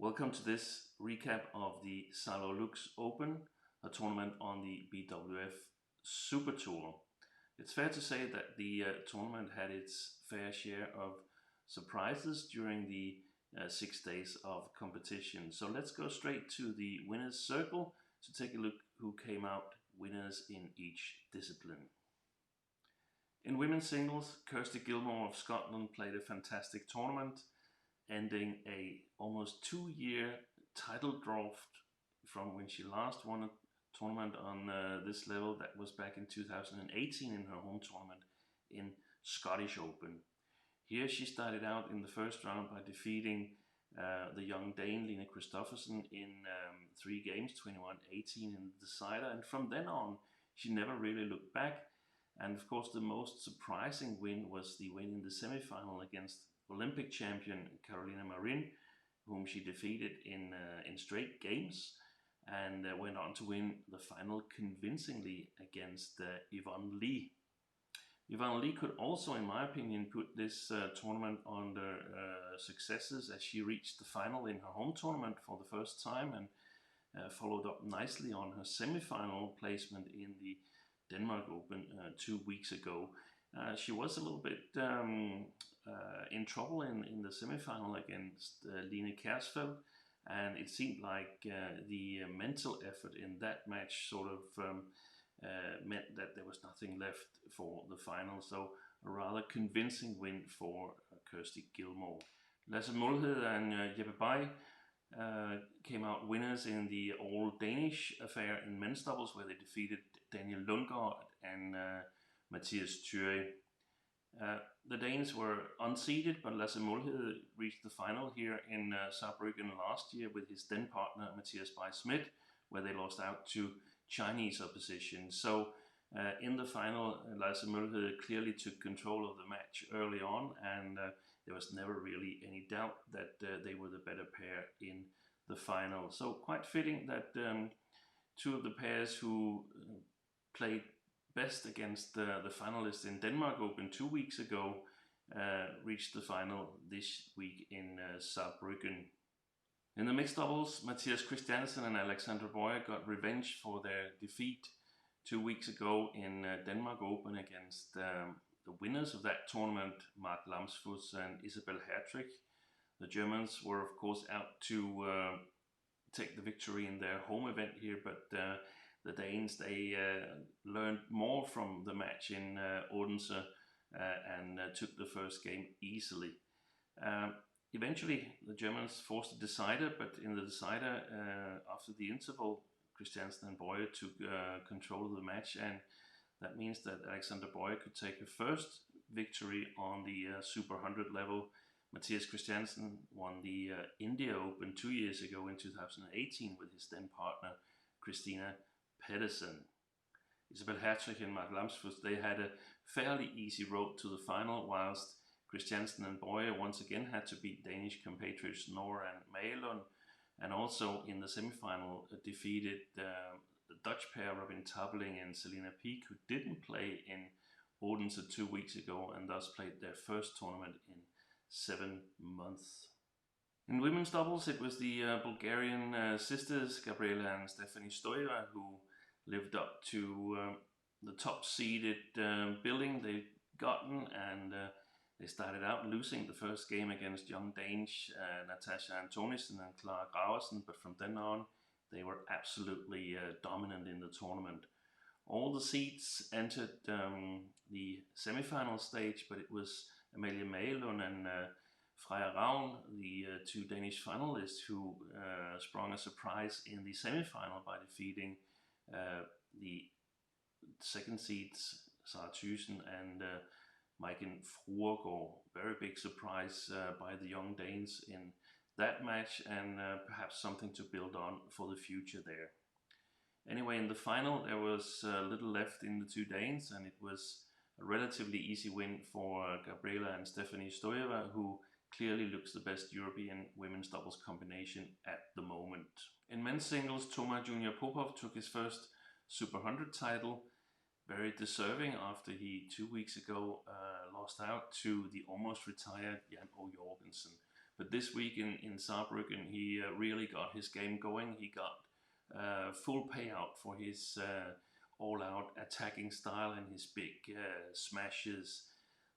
Welcome to this recap of the SaarLorLux Open, a tournament on the BWF Super Tour. It's fair to say that the tournament had its fair share of surprises during the 6 days of competition. So let's go straight to the winners' circle to take a look who came out winners in each discipline. In women's singles, Kirsty Gilmour of Scotland played a fantastic tournament, ending a almost 2-year title drought from when she last won a tournament on this level. That was back in 2018 in her home tournament in Scottish Open. Here she started out in the first round by defeating the young Dane Line Kristoffersen in 3 games, 21-18 in the decider, and from then on she never really looked back. And of course the most surprising win was the win in the semi-final against Olympic champion Carolina Marin, whom she defeated in straight games, and went on to win the final convincingly against Yvonne Lee. Yvonne Lee could also, in my opinion, put this tournament under successes, as she reached the final in her home tournament for the first time and followed up nicely on her semi-final placement in the Denmark Open 2 weeks ago. She was a little bit in trouble in the semi-final against Line Kjærsfeld, and it seemed like the mental effort in that match sort of meant that there was nothing left for the final. So a rather convincing win for Kirsty Gilmour. Lasse Molhede and Jeppe came out winners in the all-Danish affair in men's doubles, where they defeated Daniel Lundgaard and Mathias. The Danes were unseeded, but Lasse Molhede reached the final here in Saarbrücken last year with his then partner Mathias Schmidt, where they lost out to Chinese opposition. So in the final, Lasse Molhede clearly took control of the match early on, and there was never really any doubt that they were the better pair in the final. So quite fitting that 2 of the pairs who played best against the finalists in Denmark Open 2 weeks ago reached the final this week in Saarbrücken. In the mixed doubles, Mathias Christiansen and Alexandra Boje got revenge for their defeat 2 weeks ago in Denmark Open against the winners of that tournament, Mark Lamsfuss and Isabel Hertrich. The Germans were of course out to take the victory in their home event here, but the Danes, they learned more from the match in Odense and took the first game easily. Eventually the Germans forced a decider, but in the decider, after the interval, Christiansen and Boje took control of the match, and that means that Alexandra Boje could take her first victory on the Super 100 level. Mathias Christiansen won the India Open 2 years ago in 2018 with his then partner Christina Pedersen. Isabel Hertrich and Mark Lamsfuss, they had a fairly easy road to the final, whilst Christiansen and Boje once again had to beat Danish compatriots Nora and Maelund, and also in the semi-final defeated the Dutch pair Robin Tabeling and Selina Peak, who didn't play in Odense 2 weeks ago and thus played their first tournament in 7 months. In women's doubles, it was the Bulgarian sisters Gabriela and Stefani Stoeva who lived up to the top-seeded billing they'd gotten, and they started out losing the first game against young Danish Natasha Antonissen and Clara Graversen, but from then on they were absolutely dominant in the tournament. All the seeds entered the semi-final stage, but it was Amalie Maelund and Freja Ravn, the 2 Danish finalists, who sprung a surprise in the semi-final by defeating the second seeds Sara Thyssen and Maiken Fruergaard. Very big surprise by the young Danes in that match, and perhaps something to build on for the future there. Anyway, in the final there was little left in the 2 Danes, and it was a relatively easy win for Gabriela and Stefani Stoeva, who clearly looks the best European women's doubles combination at the moment. In men's singles, Toma Junior Popov took his first Super 100 title, very deserving after he 2 weeks ago lost out to the almost retired Jan O. Jorgensen. But this week in Saarbrücken, he really got his game going. He got full payout for his all-out attacking style and his big smashes.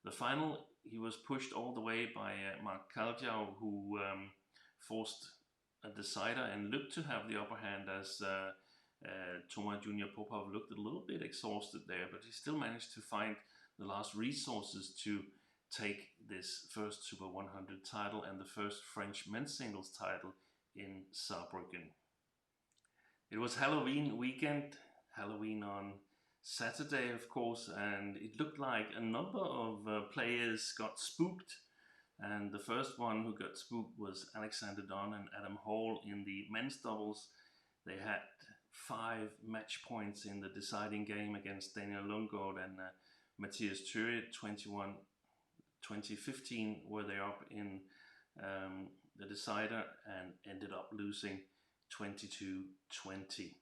The final, he was pushed all the way by Mark Kaljau, who forced a decider and looked to have the upper hand as Toma Junior Popov looked a little bit exhausted there, but he still managed to find the last resources to take this first Super 100 title and the first French men's singles title in Saarbrücken. It was Halloween weekend, Halloween on Saturday of course, and it looked like a number of players got spooked. And the first one who got spooked was Alexandra and Adam Hall in the men's doubles. They had 5 match points in the deciding game against Daniel Lundgaard and Mathias 21-20-15 were they up in the decider and ended up losing 22-20.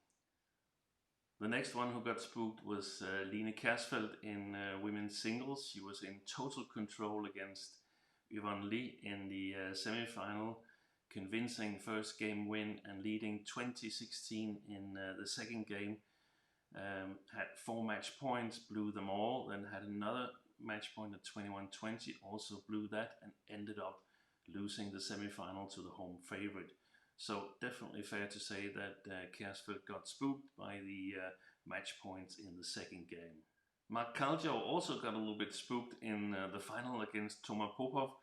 The next one who got spooked was Line Kersfeldt in women's singles. She was in total control against Yvonne Lee in the semi-final, convincing first game win and leading 20-16 in the second game. Had 4 match points, blew them all, then had another match point at 21-20, also blew that and ended up losing the semi-final to the home favorite. So definitely fair to say that Kersfeldt got spooked by the match points in the second game. Mark Kaljau also got a little bit spooked in the final against Toma Popov.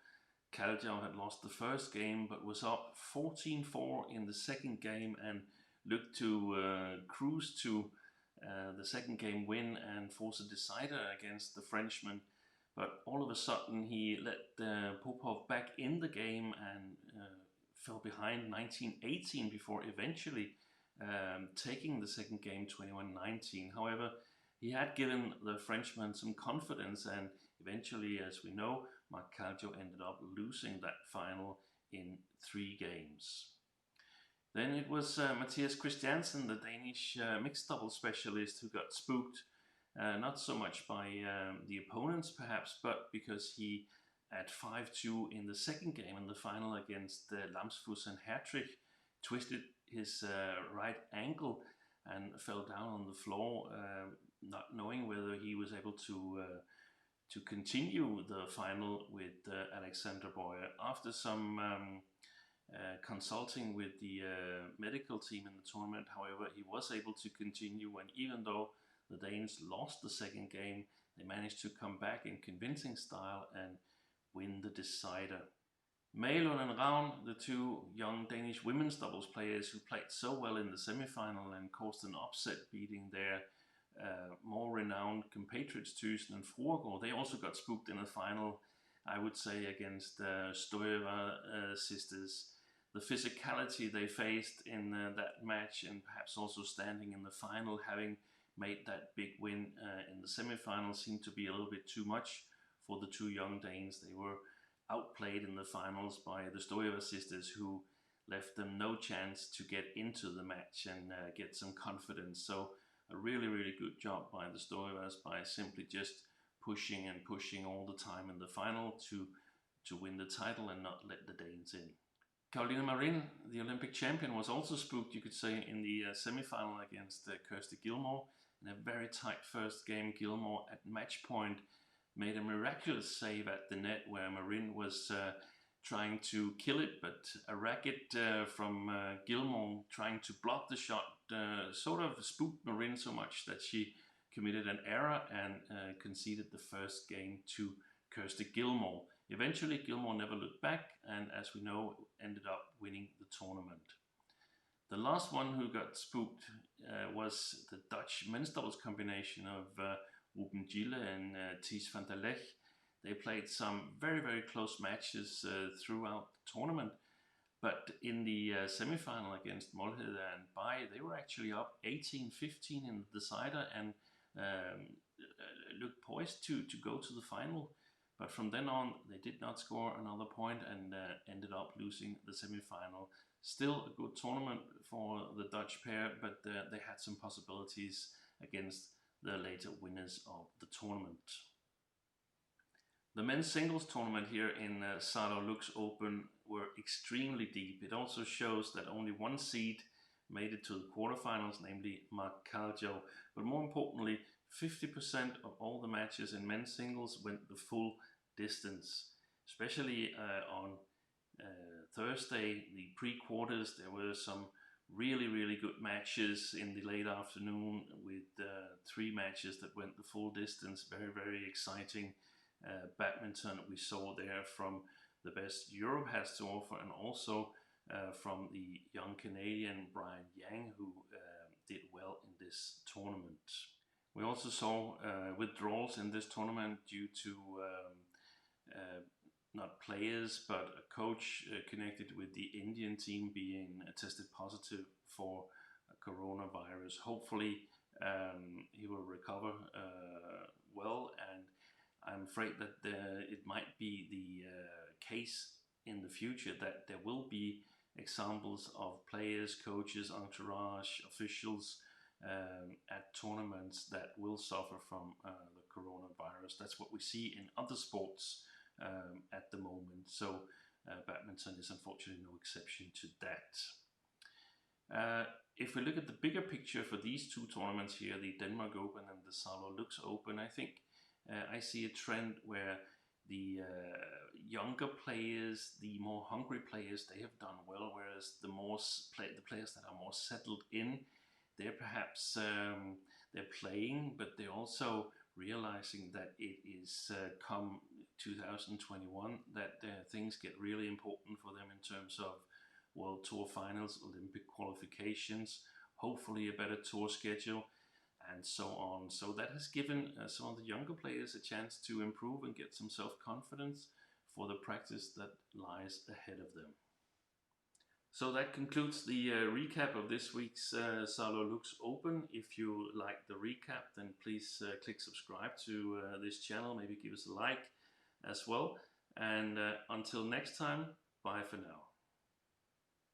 Kaljau had lost the first game but was up 14-4 in the second game and looked to cruise to the second game win and force a decider against the Frenchman. But all of a sudden he let Popov back in the game and fell behind 19-18 before eventually taking the second game 21-19. However, he had given the Frenchman some confidence, and eventually, as we know, Mark Kaljau ended up losing that final in 3 games. Then it was Mathias Christiansen, the Danish mixed double specialist, who got spooked, not so much by the opponents perhaps, but because he at 5-2 in the second game in the final against Lamsfuss and Hertrich twisted his right ankle and fell down on the floor, not knowing whether he was able to continue the final with Alexandra Boje. After some consulting with the medical team in the tournament, however, he was able to continue, and even though the Danes lost the second game, they managed to come back in convincing style and win the decider. Malon and Ravn, the 2 young Danish women's doubles players who played so well in the semi-final and caused an upset, beating their more renowned compatriots Thyssen and Fruergaard, they also got spooked in the final, I would say, against Stoeva sisters. The physicality they faced in that match, and perhaps also standing in the final, having made that big win in the semi-final, seemed to be a little bit too much for the 2 young Danes. They were outplayed in the finals by the Stoeva sisters, who left them no chance to get into the match and get some confidence. So a really, really good job by the Stoevas by simply just pushing and pushing all the time in the final to win the title and not let the Danes in. Caroline Marin, the Olympic champion, was also spooked, you could say, in the semi-final against Kirsty Gilmour. In a very tight first game, Gilmour at match point made a miraculous save at the net where Marin was trying to kill it, but a racket from Gilmour trying to block the shot sort of spooked Marin so much that she committed an error and conceded the first game to Kirsty Gilmour. Eventually, Gilmour never looked back and, as we know, ended up winning the tournament. The last one who got spooked was the Dutch men's doubles combination of Ruben Gille and Thijs van der Lech. They played some very, very close matches throughout the tournament, but in the semi-final against Molhede and Boje, they were actually up 18-15 in the decider and looked poised to go to the final. But from then on, they did not score another point and ended up losing the semi-final. Still a good tournament for the Dutch pair, but they had some possibilities against the later winners of the tournament. The men's singles tournament here in SaarLorLux Open were extremely deep. It also shows that only one seed made it to the quarterfinals, namely Mark Calcio. But more importantly, 50% of all the matches in men's singles went the full distance. Especially on Thursday, the pre-quarters, there were some really good matches in the late afternoon with 3 matches that went the full distance. Very exciting badminton we saw there from the best Europe has to offer, and also from the young Canadian Brian Yang, who did well in this tournament. We also saw withdrawals in this tournament due to not players, but a coach connected with the Indian team being tested positive for coronavirus. Hopefully he will recover well, and I'm afraid that it might be the case in the future that there will be examples of players, coaches, entourage, officials at tournaments that will suffer from the coronavirus. That's what we see in other sports at the moment. So badminton is unfortunately no exception to that. If we look at the bigger picture for these 2 tournaments here, the Denmark Open and the SaarLorLux Open, I think I see a trend where the younger players, the more hungry players, they have done well, whereas the players that are more settled in, they're perhaps they're playing, but they're also realizing that it is come 2021 that things get really important for them in terms of World Tour finals, Olympic qualifications, hopefully a better tour schedule, and so on. So that has given some of the younger players a chance to improve and get some self-confidence for the practice that lies ahead of them. So that concludes the recap of this week's SaarLorLux Open. If you like the recap, then please click subscribe to this channel. Maybe give us a like as well. And until next time, bye for now.